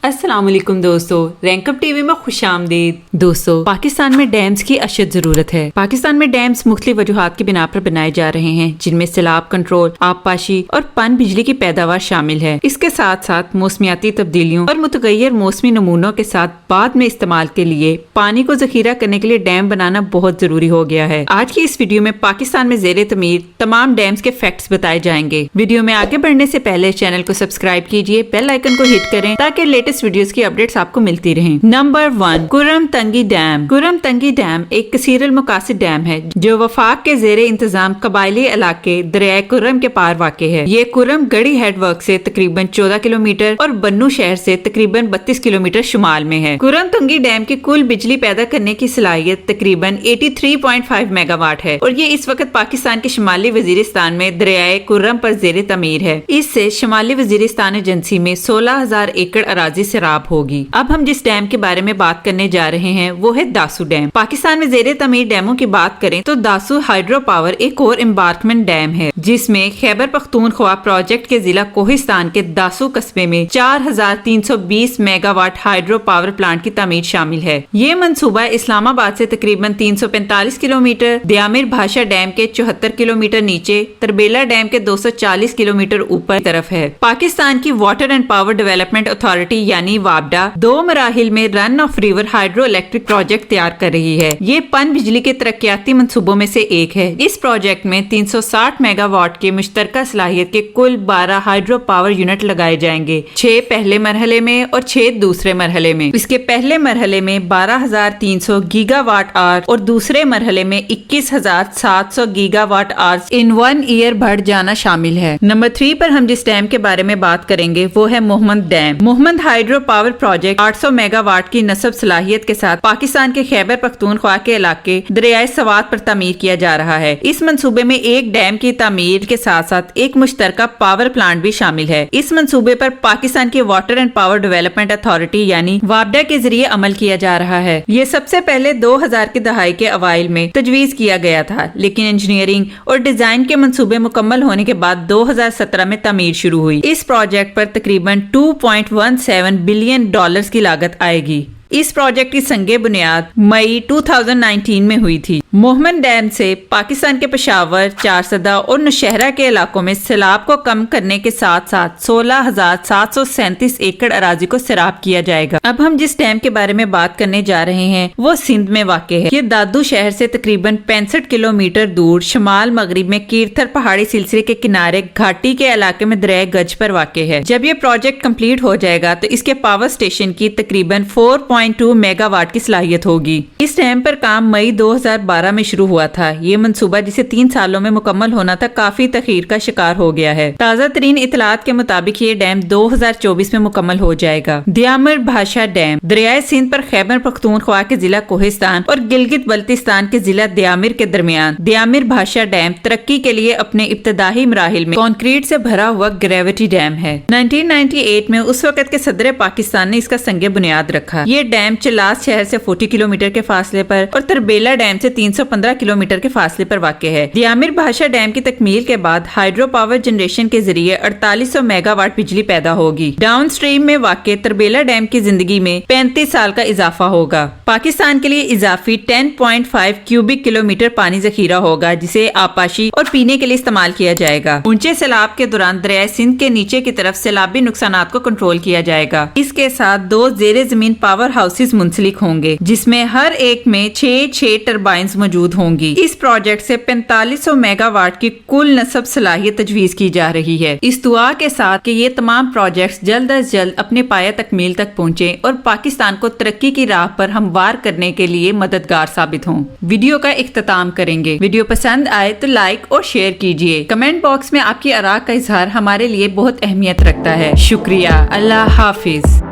अस्सलाम वालेकुम दोस्तों, रैंक अप टीवी में खुश आमदीद। दोस्तों, पाकिस्तान में डैम्स की अशद जरूरत है। पाकिस्तान में डैम्स मुख्तलिफ वजूहात की बिना पर बनाए जा रहे हैं, जिनमें सैलाब कंट्रोल, आबपाशी और पन बिजली की पैदावार शामिल है। इसके साथ साथ मौसमियाती तब्दीलियों और मुतगैर मौसमी नमूनों के साथ बाद में इस्तेमाल के लिए पानी को जखीरा करने के लिए डैम बनाना बहुत जरूरी हो गया है। आज की इस वीडियो में पाकिस्तान में ज़ेरे तमीर तमाम डैम्स के फैक्ट्स बताए जाएंगे। वीडियो में आगे बढ़ने से पहले चैनल को सब्सक्राइब कीजिए, बेल आइकन को हिट करें ताकि लेटेस्ट वीडियोस की अपडेट्स आपको मिलती रहें। नंबर 1, कुरम तंगी डैम। कुरम तंगी डैम एक कसीर मुकासिद डैम है जो वफाक के ज़ेरे इंतजाम कबायली इलाके दरिया कुरम के पार वाक़ है। ये कुरम गढ़ी हेडवर्क से तकरीबन 14 किलोमीटर और बन्नू शहर से तकरीबन 32 किलोमीटर शुमाल में है। कुरम तंगी डैम की कुल बिजली पैदा करने की सलाहियत तकरीबन 83.5 मेगावाट है और ये इस वक्त पाकिस्तान के शुमाली वजीरिस्तान में दरियाए कुरम पर ज़ेरे तमीर है। इससे शुमाली वजीरिस्तान एजेंसी में 16,000 एकड़ अराजी सैराब होगी। अब हम जिस डैम के बारे में बात करने जा रहे हैं वो है दासू डैम। पाकिस्तान में ज़ेरे तमीर डैमों की बात करें तो दासू हाइड्रो पावर एक और एम्बार्कमेंट डैम है, जिसमें खैबर पख्तूनख्वा प्रोजेक्ट के जिला कोहिस्तान के दासू कस्बे में 4,320 मेगावाट हाइड्रो पावर प्लांट की तामीर शामिल है। ये मंसूबा इस्लामाबाद से तकरीबन 345 किलोमीटर, दयामिर भाषा डैम के 74 किलोमीटर नीचे, तरबेला डैम के 240 किलोमीटर ऊपर तरफ है। पाकिस्तान की water and power development authority यानी वाबडा 2 मराहिल में run of river hydro electric project तैयार कर रही है। ये पन बिजली के तरक्याती मंसूबों में से एक है। इस प्रोजेक्ट में 360 मेगावाट के मुश्तरका सलाहियत के कुल 12 हाइड्रो पावर यूनिट लगाए जाएंगे, 6 पहले मरहले में और 6 दूसरे मरहले में। इसके पहले मरहले में 12,300 गीगावाट आवर और दूसरे मरहले में 21,700 गीगावाट आवर इन 1 ईयर बढ़ जाना शामिल है। नंबर 3 पर हम जिस डैम के बारे में बात करेंगे वो है Mohmand dam. Mohmand hydro power project 800 megawatt की नस्ब सलाहियत के साथ पाकिस्तान के खैबर पख्तूनख्वा के इलाके दरियाए सवात पर तामीर किया जा रहा है। इस मंसूबे में एक डैम की तामीर के साथ साथ एक मुश्तरका पावर प्लांट भी शामिल है। इस मंसूबे पर पाकिस्तान की water and power development authority यानी वाबडा के जरिए अमल किया जा रहा है। ये सबसे पहले 2000 की दहाई के अवाइल में तजवीज किया गया था, लेकिन इंजीनियरिंग और डिजाइन के मंसूबे मुकम्मल होने के बाद 2017 में तामीर शुरू हुई। इस प्रोजेक्ट पर तकरीबन $2.17 बिलियन की लागत आएगी। इस प्रोजेक्ट की संगे बुनियाद मई 2019 में हुई थी। मोहम्मद डैम से पाकिस्तान के पेशावर, चारसदा और नौशहरा के इलाकों में सैलाब को कम करने के साथ साथ 16,737 एकड़ अराजी को सैराब किया जाएगा। अब हम जिस डैम के बारे में बात करने जा रहे हैं वो सिंध में वाक़ है। ये दादू शहर से तकरीबन 65 किलोमीटर दूर शमाल मगरिब में कीरथर पहाड़ी सिलसिले के किनारे घाटी के इलाके में दरिया गज पर वाक़ है। जब ये प्रोजेक्ट कम्प्लीट हो जाएगा तो इसके पावर स्टेशन की तकरीबन 4.2 मेगावाट की सलाहियत होगी। इस डैम पर काम मई 2012 में शुरू हुआ था। ये मंसूबा जिसे 3 सालों में मुकम्मल होना था काफी तखीर का शिकार हो गया है। ताज़ा तरीन इतलात के मुताबिक ये डैम 2024 में मुकम्मल हो जाएगा। दयामिर भाषा डैम दरियाए सिंध पर खैबर पख्तूनख्वा के जिला कोहिस्तान और गिलगित बल्तिस्तान के जिला दयामिर के दरमियान दयामिर भाषा डैम तरक्की के लिए अपने इब्तदाई मराहिल में कंक्रीट से भरा हुआ ग्रेविटी डैम है। 1998 में उस वक्त के सदर पाकिस्तान ने इसका संगे बुनियाद रखा। ये डैम चिलास शहर से 40 किलोमीटर के फासले पर और तरबेला डैम से 315 किलोमीटर के फासले पर वाक़ है। दयामिर भाषा डैम की तकमील के बाद हाइड्रो पावर जनरेशन के जरिए 4800 मेगावाट बिजली पैदा होगी। डाउन स्ट्रीम में वाक़ तरबेला डैम की जिंदगी में 35 साल का इजाफा होगा। पाकिस्तान के लिए इजाफी 10.5 क्यूबिक किलोमीटर पानी जखीरा होगा, जिसे आबपाशी और पीने के लिए इस्तेमाल किया जाएगा। ऊंचे सैलाब के दौरान दरिया सिंध के नीचे की तरफ सैलाबी नुकसानात को कंट्रोल किया जाएगा। इसके साथ 2 ज़ेरे जमीन पावर हाउसेस मुंसलिक होंगे, जिसमें हर एक में 6 टरबाइन्स मौजूद होंगी। इस प्रोजेक्ट से 4500 मेगावाट की कुल नस्ब सलाहियत तजवीज की जा रही है। इस दुआ के साथ कि ये तमाम प्रोजेक्ट्स जल्द अज जल्द अपने पाया तकमील तक पहुँचे और पाकिस्तान को तरक्की की राह पर हमवार करने के लिए मददगार साबित हों। वीडियो का इख्तिताम करेंगे। वीडियो पसंद आए तो लाइक और शेयर कीजिए। कमेंट बॉक्स में आपकी आरा का इजहार हमारे लिए बहुत अहमियत रखता है। शुक्रिया। अल्लाह हाफिज।